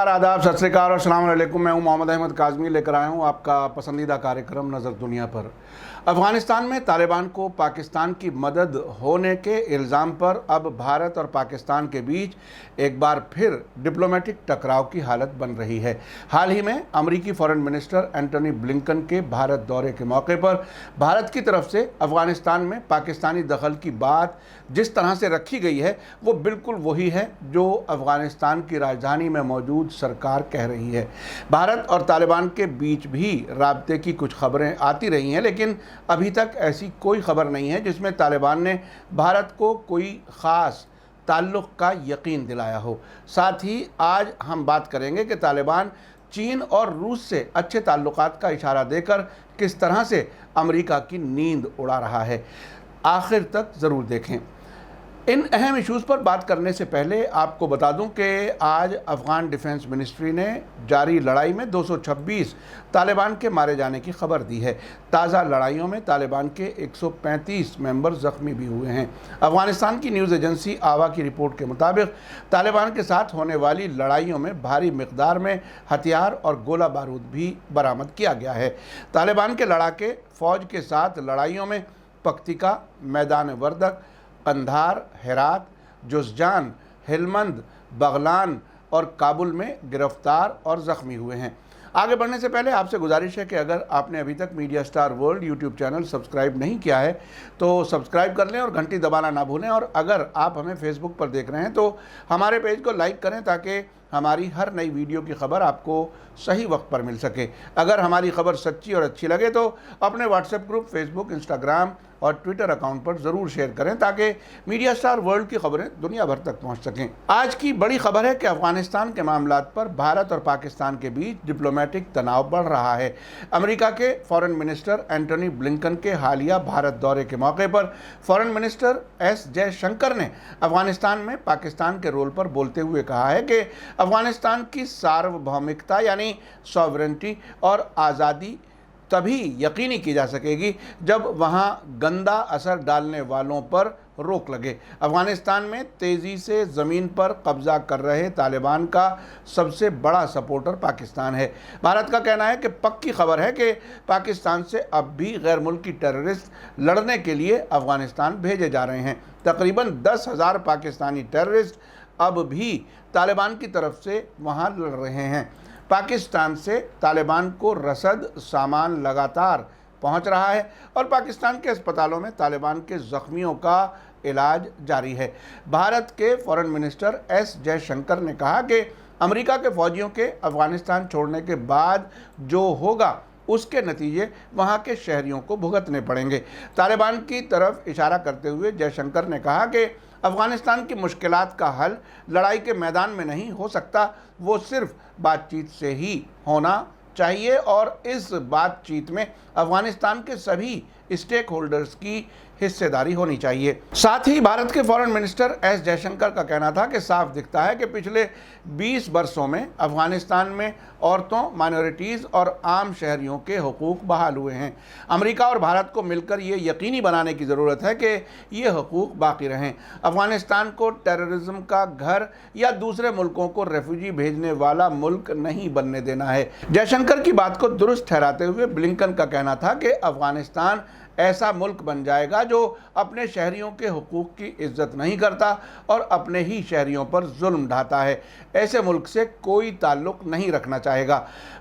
नमस्कार, आदाब, सत श्री अकाल और अस्सलाम वालेकुम। मैं हूं मोहम्मद अहमद काज़मी, लेकर आया हूं आपका पसंदीदा कार्यक्रम नज़र दुनिया पर। अफ़गानिस्तान में तालिबान को पाकिस्तान की मदद होने के इल्ज़ाम पर अब भारत और पाकिस्तान के बीच एक बार फिर डिप्लोमेटिक टकराव की हालत बन रही है। हाल ही में अमरीकी फ़ॉरेन मिनिस्टर एंटनी ब्लिंकन के भारत दौरे के मौके पर भारत की तरफ से अफ़गानिस्तान में पाकिस्तानी दखल की बात जिस तरह से रखी गई है वो बिल्कुल वही है जो अफ़गानिस्तान की राजधानी में मौजूद सरकार कह रही है। भारत और तालिबान के बीच भी राब्ते की कुछ खबरें आती रही हैं, लेकिन अभी तक ऐसी कोई खबर नहीं है जिसमें तालिबान ने भारत को कोई ख़ास ताल्लुक़ का यकीन दिलाया हो। साथ ही आज हम बात करेंगे कि तालिबान चीन और रूस से अच्छे ताल्लुकात का इशारा देकर किस तरह से अमेरिका की नींद उड़ा रहा है। आखिर तक ज़रूर देखें। इन अहम इश्यूज़ पर बात करने से पहले आपको बता दूं कि आज अफ़गान डिफेंस मिनिस्ट्री ने जारी लड़ाई में 226 तालिबान के मारे जाने की खबर दी है। ताज़ा लड़ाइयों में तालिबान के 135 मेंबर ज़ख्मी भी हुए हैं। अफ़गानिस्तान की न्यूज़ एजेंसी आवा की रिपोर्ट के मुताबिक तालिबान के साथ होने वाली लड़ाइयों में भारी मिक़दार में हथियार और गोला बारूद भी बरामद किया गया है। तालिबान के लड़ाके फ़ौज के साथ लड़ाइयों में पख्तिका, मैदान वर्दक, कंधार, हेरात, जुज़जान, हेलमंद, बगलान और काबुल में गिरफ्तार और ज़ख्मी हुए हैं। आगे बढ़ने से पहले आपसे गुजारिश है कि अगर आपने अभी तक media star world YouTube channel subscribe नहीं किया है तो सब्सक्राइब कर लें और घंटी दबाना ना भूलें। और अगर आप हमें फेसबुक पर देख रहे हैं तो हमारे पेज को लाइक करें ताकि हमारी हर नई वीडियो की खबर आपको सही वक्त पर मिल सके। अगर हमारी खबर सच्ची और अच्छी लगे तो अपने व्हाट्सएप ग्रुप, फेसबुक, इंस्टाग्राम और ट्विटर अकाउंट पर ज़रूर शेयर करें ताकि मीडिया स्टार वर्ल्ड की खबरें दुनिया भर तक पहुंच सकें। आज की बड़ी खबर है कि अफ़गानिस्तान के मामलात पर भारत और पाकिस्तान के बीच डिप्लोमेटिक तनाव बढ़ रहा है। अमेरिका के फ़ॉरेन मिनिस्टर एंटनी ब्लिंकन के हालिया भारत दौरे के मौके पर फ़ॉरेन मिनिस्टर एस जयशंकर ने अफ़गानिस्तान में पाकिस्तान के रोल पर बोलते हुए कहा है कि अफ़गानिस्तान की सार्वभौमिकता यानी सॉवरेनिटी और आज़ादी तभी यकीनी की जा सकेगी जब वहाँ गंदा असर डालने वालों पर रोक लगे। अफ़गानिस्तान में तेज़ी से ज़मीन पर कब्ज़ा कर रहे तालिबान का सबसे बड़ा सपोर्टर पाकिस्तान है। भारत का कहना है कि पक्की खबर है कि पाकिस्तान से अब भी गैर मुल्की टेररिस्ट लड़ने के लिए अफ़गानिस्तान भेजे जा रहे हैं। तकरीबन 10,000 पाकिस्तानी टेररिस्ट अब भी तालिबान की तरफ से वहाँ लड़ रहे हैं। पाकिस्तान से तालिबान को रसद सामान लगातार पहुंच रहा है और पाकिस्तान के अस्पतालों में तालिबान के ज़ख्मियों का इलाज जारी है। भारत के फ़ॉरेन मिनिस्टर एस जयशंकर ने कहा कि अमेरिका के फ़ौजियों के अफ़गानिस्तान छोड़ने के बाद जो होगा उसके नतीजे वहाँ के शहरियों को भुगतने पड़ेंगे। तालिबान की तरफ इशारा करते हुए जयशंकर ने कहा कि अफ़गानिस्तान की मुश्किलात का हल लड़ाई के मैदान में नहीं हो सकता, वो सिर्फ बातचीत से ही होना चाहिए और इस बातचीत में अफ़गानिस्तान के सभी स्टेक होल्डर्स की हिस्सेदारी होनी चाहिए। साथ ही भारत के फ़ॉरेन मिनिस्टर एस जयशंकर का कहना था कि साफ दिखता है कि पिछले 20 वर्षों में अफ़गानिस्तान में औरतों, माइनॉरिटीज़ और आम शहरियों के हुकूक बहाल हुए हैं। अमेरिका और भारत को मिलकर ये यकीनी बनाने की ज़रूरत है कि ये हुकूक बाकी रहें। अफ़गानिस्तान को टेररिज्म का घर या दूसरे मुल्कों को रेफ्यूजी भेजने वाला मुल्क नहीं बनने देना है। जयशंकर की बात को दुरुस्त ठहराते हुए ब्लिंकन का कहना था कि अफ़गानिस्तान ऐसा मुल्क बन जाएगा जो अपने शहरियों के हुकूक की इज्जत नहीं करता और अपने ही शहरियों पर जुल्म ढाता है। ऐसे मुल्क से कोई ताल्लुक़ नहीं रखना चाहेगा।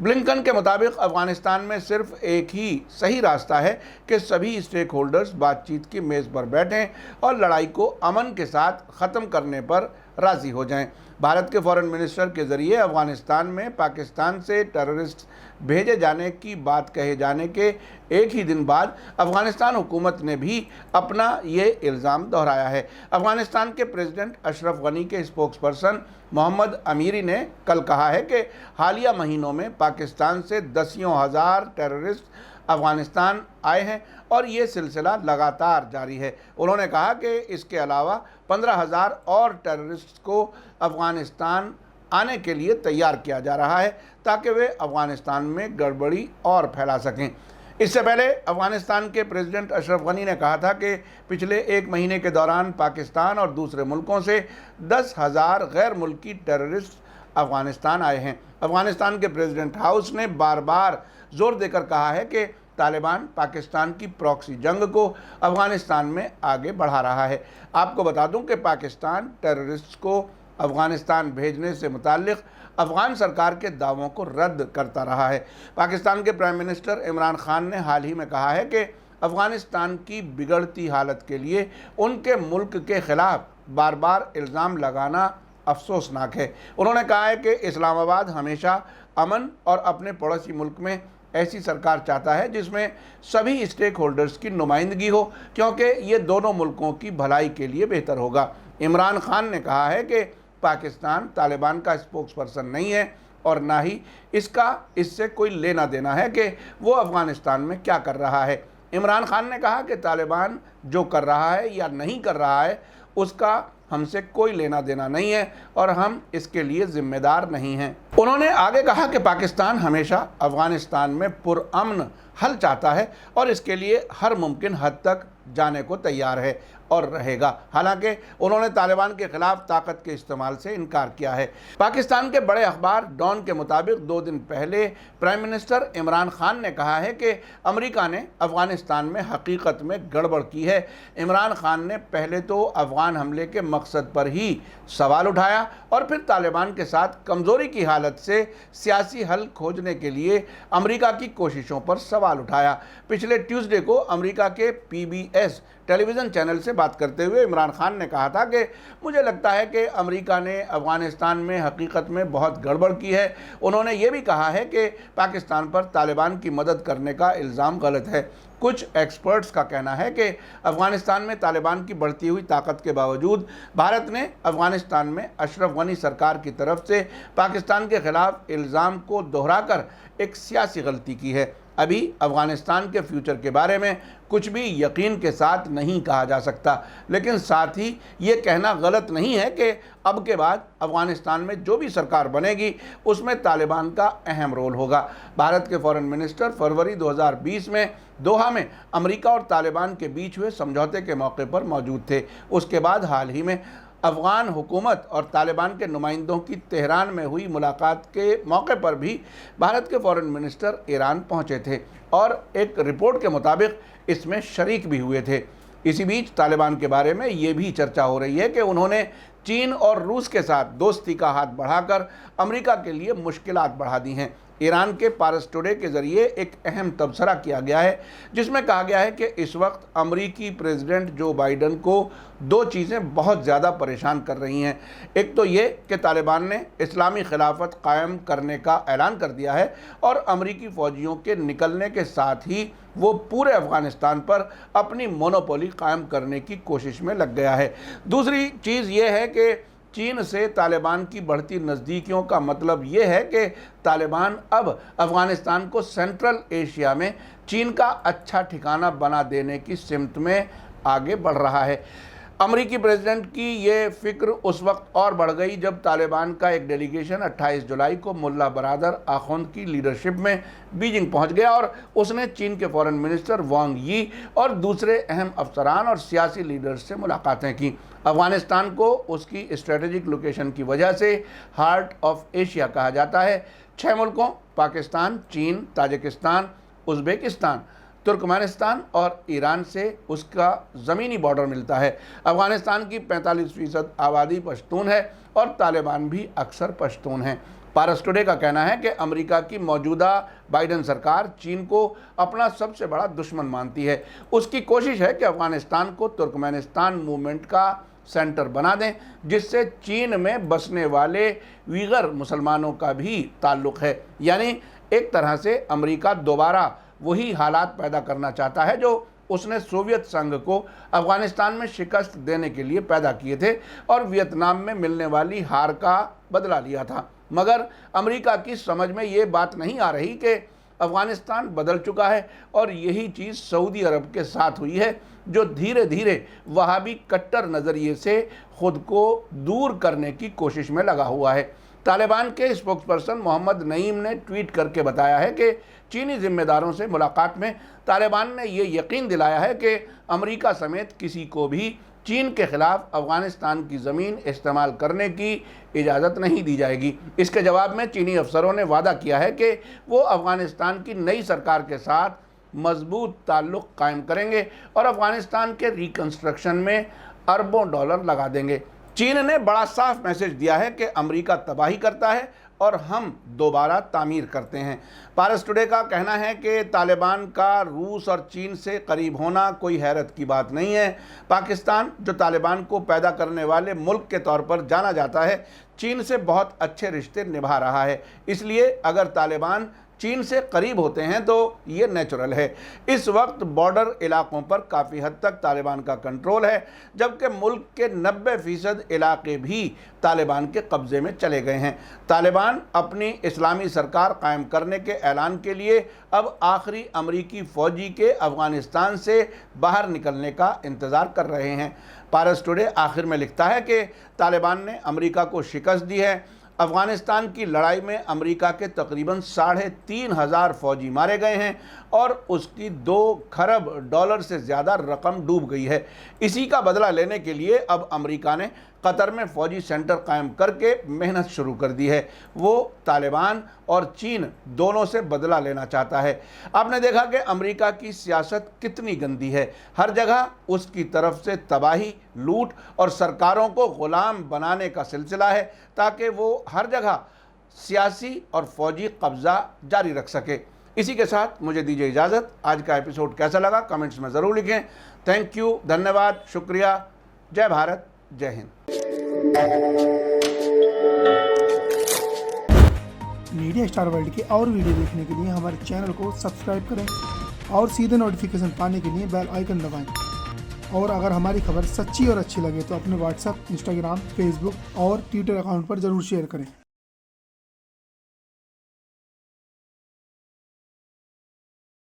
ब्लिंकन के मुताबिक अफ़गानिस्तान में सिर्फ एक ही सही रास्ता है कि सभी स्टेक होल्डर्स बातचीत की मेज़ पर बैठें और लड़ाई को अमन के साथ ख़त्म करने पर राज़ी हो जाएं। भारत के फ़ॉरेन मिनिस्टर के ज़रिए अफ़गानिस्तान में पाकिस्तान से टेररिस्ट भेजे जाने की बात कहे जाने के एक ही दिन बाद अफ़गानिस्तान हुकूमत ने भी अपना ये इल्ज़ाम दोहराया है। अफ़गानिस्तान के प्रेसिडेंट अशरफ गनी के स्पोक्सपर्सन मोहम्मद अमीरी ने कल कहा है कि हालिया महीनों में पाकिस्तान से दसियों हज़ार टेररिस्ट अफ़गानिस्तान आए हैं और ये सिलसिला लगातार जारी है। उन्होंने कहा कि इसके अलावा 15,000 और टेररिस्ट को अफ़गानिस्तान आने के लिए तैयार किया जा रहा है ताकि वे अफ़गानिस्तान में गड़बड़ी और फैला सकें। इससे पहले अफ़गानिस्तान के प्रेसिडेंट अशरफ गनी ने कहा था कि पिछले एक महीने के दौरान पाकिस्तान और दूसरे मुल्कों से 10,000 गैर मुल्की टेररिस्ट अफगानिस्तान आए हैं। अफगानिस्तान के प्रेसिडेंट हाउस ने बार बार जोर देकर कहा है कि तालिबान पाकिस्तान की प्रॉक्सी जंग को अफगानिस्तान में आगे बढ़ा रहा है। आपको बता दूं कि पाकिस्तान टेररिस्ट को अफगानिस्तान भेजने से मुताल्लिक अफगान सरकार के दावों को रद्द करता रहा है। पाकिस्तान के प्राइम मिनिस्टर इमरान खान ने हाल ही में कहा है कि अफगानिस्तान की बिगड़ती हालत के लिए उनके मुल्क के खिलाफ बार बार इल्ज़ाम लगाना अफसोसनाक है। उन्होंने कहा है कि इस्लामाबाद हमेशा अमन और अपने पड़ोसी मुल्क में ऐसी सरकार चाहता है जिसमें सभी स्टेक होल्डर्स की नुमाइंदगी हो, क्योंकि ये दोनों मुल्कों की भलाई के लिए बेहतर होगा। इमरान खान ने कहा है कि पाकिस्तान तालिबान का स्पोक्स पर्सन नहीं है और ना ही इससे कोई लेना देना है कि वो अफगानिस्तान में क्या कर रहा है। इमरान खान ने कहा कि तालिबान जो कर रहा है या नहीं कर रहा है उसका हमसे कोई लेना देना नहीं है और हम इसके लिए जिम्मेदार नहीं हैं। उन्होंने आगे कहा कि पाकिस्तान हमेशा अफगानिस्तान में पुरअमन हल चाहता है और इसके लिए हर मुमकिन हद तक जाने को तैयार है और रहेगा। हालांकि उन्होंने तालिबान के खिलाफ ताकत के इस्तेमाल से इनकार किया है। पाकिस्तान के बड़े अखबार डॉन के मुताबिक 2 दिन पहले प्राइम मिनिस्टर इमरान खान ने कहा है कि अमेरिका ने अफगानिस्तान में हकीकत में गड़बड़ की है। इमरान खान ने पहले तो अफगान हमले के मकसद पर ही सवाल उठाया और फिर तालिबान के साथ कमज़ोरी की हालत से सियासी हल खोजने के लिए अमेरिका की कोशिशों पर सवाल उठाया। पिछले ट्यूसडे को अमेरिका के PBS टेलीविज़न चैनल से बात करते हुए इमरान खान ने कहा था कि मुझे लगता है कि अमेरिका ने अफ़गानिस्तान में हकीकत में बहुत गड़बड़ की है। उन्होंने ये भी कहा है कि पाकिस्तान पर तालिबान की मदद करने का इल्ज़ाम गलत है। कुछ एक्सपर्ट्स का कहना है कि अफ़गानिस्तान में तालिबान की बढ़ती हुई ताकत के बावजूद भारत ने अफ़गानिस्तान में अशरफ गनी सरकार की तरफ से पाकिस्तान के खिलाफ इल्ज़ाम को दोहराकर एक सियासी गलती की है। अभी अफ़गानिस्तान के फ्यूचर के बारे में कुछ भी यकीन के साथ नहीं कहा जा सकता, लेकिन साथ ही ये कहना गलत नहीं है कि अब के बाद अफ़गानिस्तान में जो भी सरकार बनेगी उसमें तालिबान का अहम रोल होगा। भारत के फॉरेन मिनिस्टर फरवरी 2020 में दोहा में अमेरिका और तालिबान के बीच हुए समझौते के मौके पर मौजूद थे। उसके बाद हाल ही में अफ़गान हुकूमत और तालिबान के नुमाइंदों की तेहरान में हुई मुलाकात के मौके पर भी भारत के फॉरेन मिनिस्टर ईरान पहुंचे थे और एक रिपोर्ट के मुताबिक इसमें शरीक भी हुए थे। इसी बीच तालिबान के बारे में ये भी चर्चा हो रही है कि उन्होंने चीन और रूस के साथ दोस्ती का हाथ बढ़ाकर अमेरिका के लिए मुश्किलात बढ़ा दी हैं। ईरान के पारस टुडे के ज़रिए एक अहम तबसरा किया गया है जिसमें कहा गया है कि इस वक्त अमेरिकी प्रेसिडेंट जो बाइडन को 2 चीज़ें बहुत ज़्यादा परेशान कर रही हैं। एक तो ये कि तालिबान ने इस्लामी खिलाफत कायम करने का ऐलान कर दिया है और अमेरिकी फ़ौजियों के निकलने के साथ ही वो पूरे अफ़गानिस्तान पर अपनी मोनोपोली कायम करने की कोशिश में लग गया है। दूसरी चीज़ ये है कि चीन से तालिबान की बढ़ती नज़दीकियों का मतलब ये है कि तालिबान अब अफ़गानिस्तान को सेंट्रल एशिया में चीन का अच्छा ठिकाना बना देने की सिमत में आगे बढ़ रहा है। अमेरिकी प्रेसिडेंट की ये फिक्र उस वक्त और बढ़ गई जब तालिबान का एक डेलीगेशन 28 जुलाई को मुल्ला बरादर आखुंद की लीडरशिप में बीजिंग पहुंच गया और उसने चीन के फॉरेन मिनिस्टर वांग यी और दूसरे अहम अफसरान और सियासी लीडर्स से मुलाकातें की। अफ़गानिस्तान को उसकी स्ट्रेटेजिक लोकेशन की वजह से हार्ट ऑफ एशिया कहा जाता है। 6 मुल्कों पाकिस्तान, चीन, ताजिकिस्तान, उज़्बेकिस्तान, तुर्कमेनिस्तान और ईरान से उसका ज़मीनी बॉर्डर मिलता है। अफ़गानिस्तान की 45% आबादी पश्तून है और तालिबान भी अक्सर पश्तून हैं। पारस टुडे का कहना है कि अमेरिका की मौजूदा बाइडन सरकार चीन को अपना सबसे बड़ा दुश्मन मानती है। उसकी कोशिश है कि अफ़गानिस्तान को तुर्कमेनिस्तान मूवमेंट का सेंटर बना दें, जिससे चीन में बसने वाले वीगर मुसलमानों का भी ताल्लुक़ है। यानी एक तरह से अमेरिका दोबारा वही हालात पैदा करना चाहता है जो उसने सोवियत संघ को अफ़गानिस्तान में शिकस्त देने के लिए पैदा किए थे और वियतनाम में मिलने वाली हार का बदला लिया था। मगर अमेरिका की समझ में ये बात नहीं आ रही कि अफ़गानिस्तान बदल चुका है और यही चीज़ सऊदी अरब के साथ हुई है, जो धीरे धीरे वहाबी कट्टर नज़रिए से ख़ुद को दूर करने की कोशिश में लगा हुआ है। तालिबान के स्पोक्सपर्सन मोहम्मद नईम ने ट्वीट करके बताया है कि चीनी जिम्मेदारों से मुलाकात में तालिबान ने ये यकीन दिलाया है कि अमेरिका समेत किसी को भी चीन के खिलाफ अफगानिस्तान की ज़मीन इस्तेमाल करने की इजाज़त नहीं दी जाएगी। इसके जवाब में चीनी अफसरों ने वादा किया है कि वो अफगानिस्तान की नई सरकार के साथ मजबूत ताल्लुक़ कायम करेंगे और अफगानिस्तान के रिकन्स्ट्रक्शन में अरबों डॉलर लगा देंगे। चीन ने बड़ा साफ मैसेज दिया है कि अमेरिका तबाही करता है और हम दोबारा तामीर करते हैं। पारस टुडे का कहना है कि तालिबान का रूस और चीन से करीब होना कोई हैरत की बात नहीं है। पाकिस्तान, जो तालिबान को पैदा करने वाले मुल्क के तौर पर जाना जाता है, चीन से बहुत अच्छे रिश्ते निभा रहा है। इसलिए अगर तालिबान चीन से करीब होते हैं तो ये नेचुरल है। इस वक्त बॉर्डर इलाकों पर काफ़ी हद तक तालिबान का कंट्रोल है, जबकि मुल्क के 90% इलाके भी तालिबान के कब्ज़े में चले गए हैं। तालिबान अपनी इस्लामी सरकार कायम करने के ऐलान के लिए अब आखिरी अमरीकी फ़ौजी के अफ़गानिस्तान से बाहर निकलने का इंतज़ार कर रहे हैं। पारस टुडे आखिर में लिखता है कि तालिबान ने अमरीका को शिकस्त दी है। अफ़गानिस्तान की लड़ाई में अमेरिका के तकरीबन 3,500 फ़ौजी मारे गए हैं और उसकी $2 खरब से ज़्यादा रकम डूब गई है। इसी का बदला लेने के लिए अब अमेरिका ने कतर में फ़ौजी सेंटर कायम करके मेहनत शुरू कर दी है। वो तालिबान और चीन दोनों से बदला लेना चाहता है। आपने देखा कि अमेरिका की सियासत कितनी गंदी है। हर जगह उसकी तरफ से तबाही, लूट और सरकारों को ग़ुलाम बनाने का सिलसिला है, ताकि वो हर जगह सियासी और फ़ौजी कब्ज़ा जारी रख सके। इसी के साथ मुझे दीजिए इजाज़त। आज का एपिसोड कैसा लगा कमेंट्स में ज़रूर लिखें। थैंक यू, धन्यवाद, शुक्रिया। जय भारत, जय हिंद। मीडिया स्टार वर्ल्ड के और वीडियो देखने के लिए हमारे चैनल को सब्सक्राइब करें और सीधे नोटिफिकेशन पाने के लिए बेल आइकन दबाएं। और अगर हमारी खबर सच्ची और अच्छी लगे तो अपने व्हाट्सएप, इंस्टाग्राम, फेसबुक और ट्विटर अकाउंट पर ज़रूर शेयर करें।